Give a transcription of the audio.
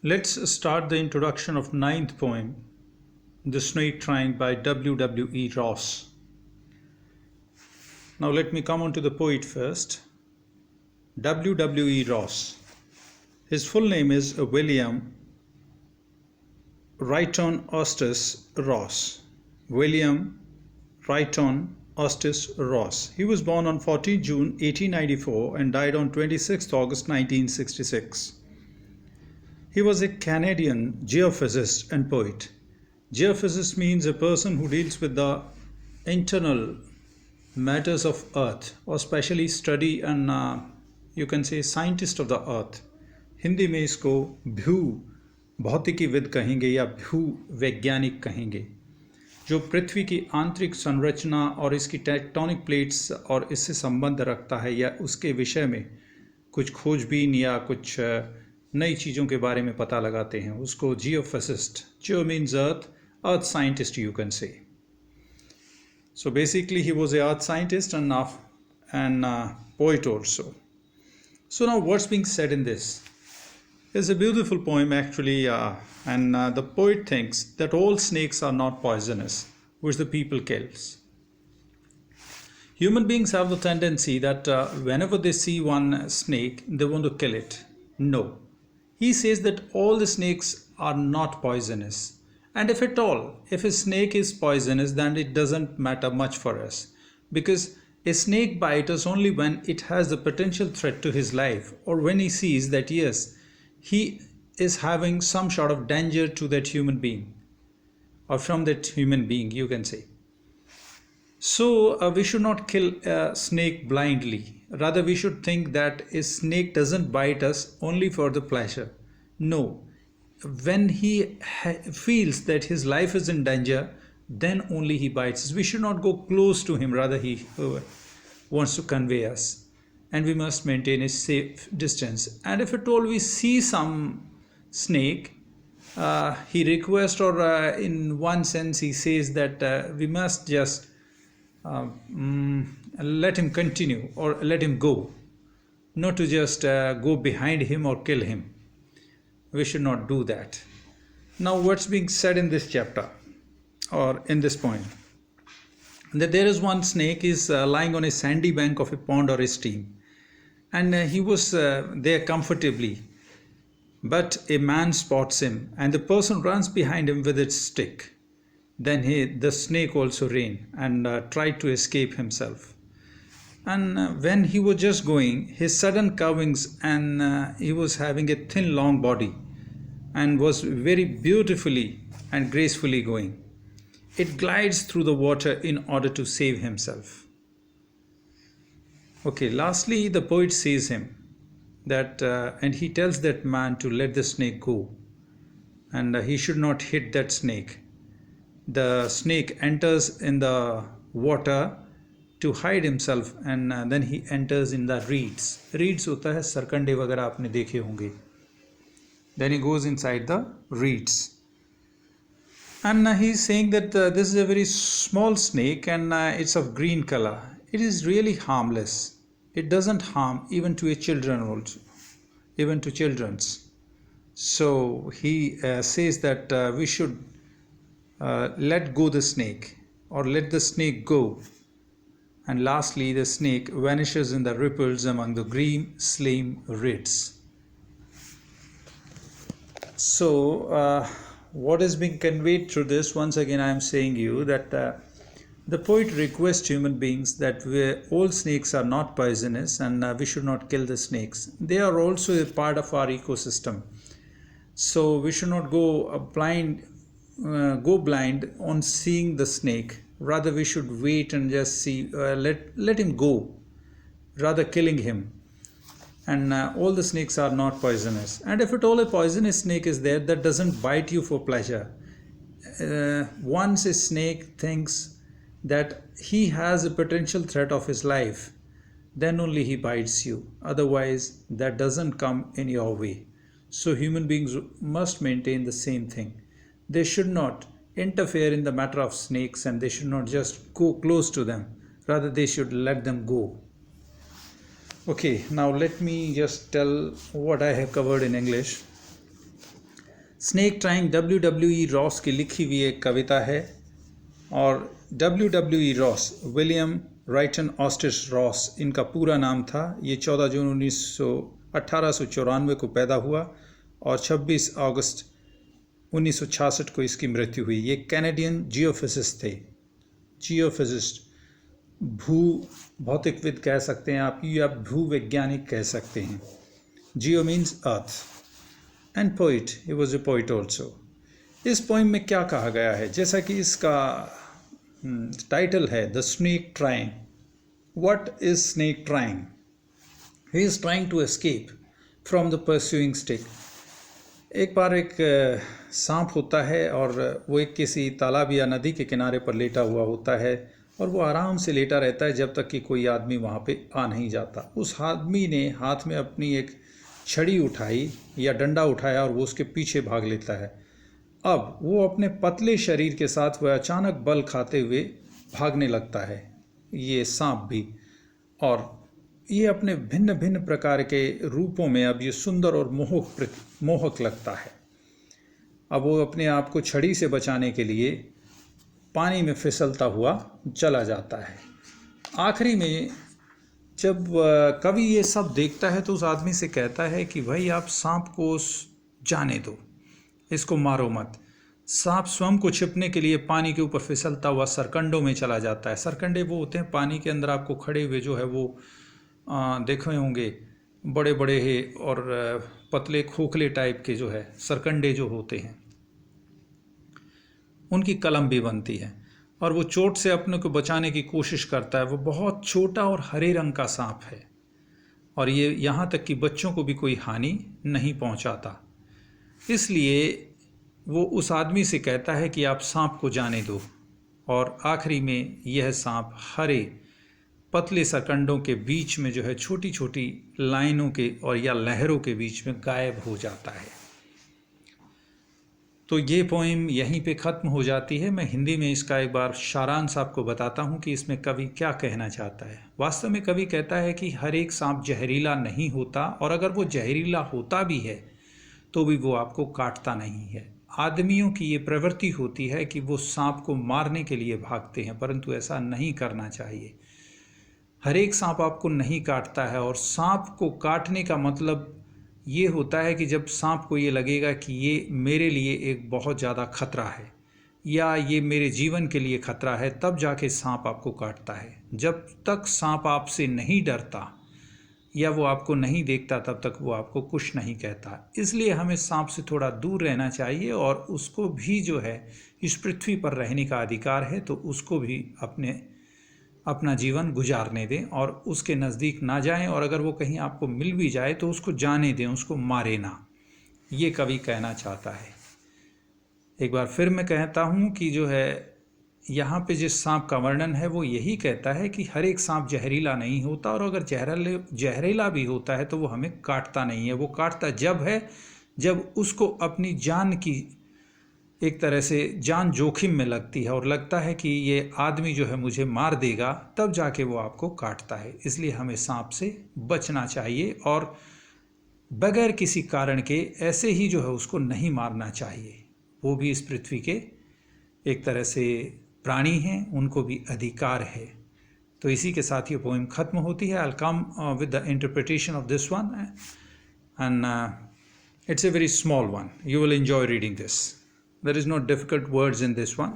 Let's start the introduction of ninth poem, The Snake Train by W. Ross. Now let me come on to the poet first. W. Ross. His full name is William Wrighton Augustus Ross. William Wrighton Augustus Ross. He was born on 14 June 1894 and died on 26 August 1966. He was a Canadian geophysicist and poet. Geophysicist means a person who deals with the internal matters of earth, or specially study and you can say scientist of the earth. Hindi में इसको भू भौतिकीविद कहेंगे या भू वैज्ञानिक कहेंगे, जो पृथ्वी की आंतरिक संरचना और इसकी टेक्टोनिक प्लेट्स और इससे संबंध रखता है या उसके विषय में कुछ खोजबीन या कुछ नई चीज़ों के बारे में पता लगाते हैं, उसको जियोफिजिस्ट. जियो means earth scientist you can say. So basically he was a earth scientist and poet also. So now what's being said in this? It's a beautiful poem actually, and the poet thinks that all snakes are not poisonous, which the people kills. Human beings have the tendency that whenever they see one snake, they want to kill it. No. He says that all the snakes are not poisonous. And if at all, if a snake is poisonous, then it doesn't matter much for us. Because a snake bites us only when it has the potential threat to his life, or when he sees that yes, he is having some sort of danger to that human being, or from that human being, you can say. So we should not kill a snake blindly. Rather, we should think that a snake doesn't bite us only for the pleasure. No. When he feels that his life is in danger, then only he bites us. We should not go close to him. Rather, he wants to convey us. And we must maintain a safe distance. And if at all we see some snake, he requests, or in one sense he says that we must just let him continue or let him go, not to just go behind him or kill him. We should not do that. Now what's being said in this chapter or in this poem? That there is one snake is lying on a sandy bank of a pond or a stream, and he was there comfortably, but a man spots him and the person runs behind him with its stick. Then the snake also ran and tried to escape himself. And when he was just going, his sudden curvings, and he was having a thin long body and was very beautifully and gracefully going. It glides through the water in order to save himself. Okay, lastly the poet says him that and he tells that man to let the snake go, and he should not hit that snake. The snake enters in the water to hide himself, and then he enters in the reeds. Reeds होता है सरकंडे वगैरह आपने देखे होंगे. Then he goes inside the reeds. And he is saying that this is a very small snake and it's of green color. It is really harmless. It doesn't harm even to a children also, even to children's. So he says that we should let go the snake, or let the snake go. And lastly, the snake vanishes in the ripples among the green slim reeds. So what is being conveyed through this? Once again I am saying you that the poet requests human beings that all snakes are not poisonous, and we should not kill the snakes. They are also a part of our ecosystem. So we should not go blind on seeing the snake. Rather, we should wait and just see, let him go, rather killing him. And all the snakes are not poisonous. And if at all a poisonous snake is there, that doesn't bite you for pleasure. Once a snake thinks that he has a potential threat of his life, then only he bites you. Otherwise, that doesn't come in your way. So human beings must maintain the same thing. They should not interfere in the matter of snakes, and they should not just go close to them. Rather, they should let them go. Okay, now let me just tell what I have covered in English. Snake trying W.W.E. Ross की लिखी हुई एक कविता है और W.W.E. Ross, William Wrightson Eustace Ross इनका पूरा नाम था। ये 14 जून 1894 को पैदा हुआ और 26 अगस्त 1966 को इसकी मृत्यु हुई। ये कैनेडियन जियोफिजिस्ट थे, जियोफिजिस्ट, भू भौतिकविद कह सकते हैं आप या भूवैज्ञानिक कह सकते हैं। जियो means earth and poet, he was a poet also. इस पोइम में क्या कहा गया है, जैसा कि इसका टाइटल है the snake trying. What is snake trying? He is trying to escape from the pursuing stick. एक बार एक सांप होता है और वो एक किसी तालाब या नदी के किनारे पर लेटा हुआ होता है और वो आराम से लेटा रहता है जब तक कि कोई आदमी वहाँ पे आ नहीं जाता। उस आदमी ने हाथ में अपनी एक छड़ी उठाई या डंडा उठाया और वो उसके पीछे भाग लेता है। अब वो अपने पतले शरीर के साथ वह अचानक बल खाते हुए भागने लगता है, ये सांप भी, और ये अपने भिन्न भिन्न प्रकार के रूपों में अब ये सुंदर और मोहक लगता है। अब वो अपने आप को छड़ी से बचाने के लिए पानी में फिसलता हुआ चला जाता है। आखिरी में जब कवि ये सब देखता है तो उस आदमी से कहता है कि भाई आप सांप को जाने दो, इसको मारो मत। सांप स्वयं को छिपने के लिए पानी के ऊपर फिसलता हुआ सरकंडों में चला जाता है। सरकंडे वो होते हैं पानी के अंदर आपको खड़े हुए जो है वो देखे होंगे, बड़े बड़े है और पतले खोखले टाइप के जो है सरकंडे जो होते हैं, उनकी कलम भी बनती है और वो चोट से अपने को बचाने की कोशिश करता है। वो बहुत छोटा और हरे रंग का सांप है और ये यहाँ तक कि बच्चों को भी कोई हानि नहीं पहुँचाता। इसलिए वो उस आदमी से कहता है कि आप सांप को जाने दो, और आखिरी में यह सांप हरे पतले सरकंडों के बीच में जो है छोटी छोटी लाइनों के और या लहरों के बीच में गायब हो जाता है। तो ये पोइम यहीं पे ख़त्म हो जाती है। मैं हिंदी में इसका एक बार सारांश आपको बताता हूँ कि इसमें कवि क्या कहना चाहता है। वास्तव में कवि कहता है कि हर एक सांप जहरीला नहीं होता, और अगर वो जहरीला होता भी है तो भी वो आपको काटता नहीं है। आदमियों की ये प्रवृत्ति होती है कि वो सांप को मारने के लिए भागते हैं, परंतु ऐसा नहीं करना चाहिए। हर एक सांप आपको नहीं काटता है, और सांप को काटने का मतलब ये होता है कि जब सांप को ये लगेगा कि ये मेरे लिए एक बहुत ज़्यादा खतरा है या ये मेरे जीवन के लिए खतरा है, तब जाके सांप आपको काटता है। जब तक सांप आपसे नहीं डरता या वो आपको नहीं देखता तब तक वो आपको कुछ नहीं कहता। इसलिए हमें सांप से थोड़ा दूर रहना चाहिए, और उसको भी जो है इस पृथ्वी पर रहने का अधिकार है, तो उसको भी अपना जीवन गुजारने दें और उसके नज़दीक ना जाएं, और अगर वो कहीं आपको मिल भी जाए तो उसको जाने दें, उसको मारे ना। ये कवि कहना चाहता है। एक बार फिर मैं कहता हूँ कि जो है यहाँ पे जिस सांप का वर्णन है वो यही कहता है कि हर एक सांप जहरीला नहीं होता, और अगर जहरीला भी होता है तो वो हमें काटता नहीं है। वो काटता जब उसको अपनी जान की एक तरह से जान जोखिम में लगती है और लगता है कि ये आदमी जो है मुझे मार देगा, तब जाके वो आपको काटता है। इसलिए हमें सांप से बचना चाहिए और बगैर किसी कारण के ऐसे ही जो है उसको नहीं मारना चाहिए। वो भी इस पृथ्वी के एक तरह से प्राणी हैं, उनको भी अधिकार है। तो इसी के साथ ये पोएम ख़त्म होती है। I will come with the interpretation of this one, and it's a very small one. You will enjoy reading this. There is no difficult words in this one.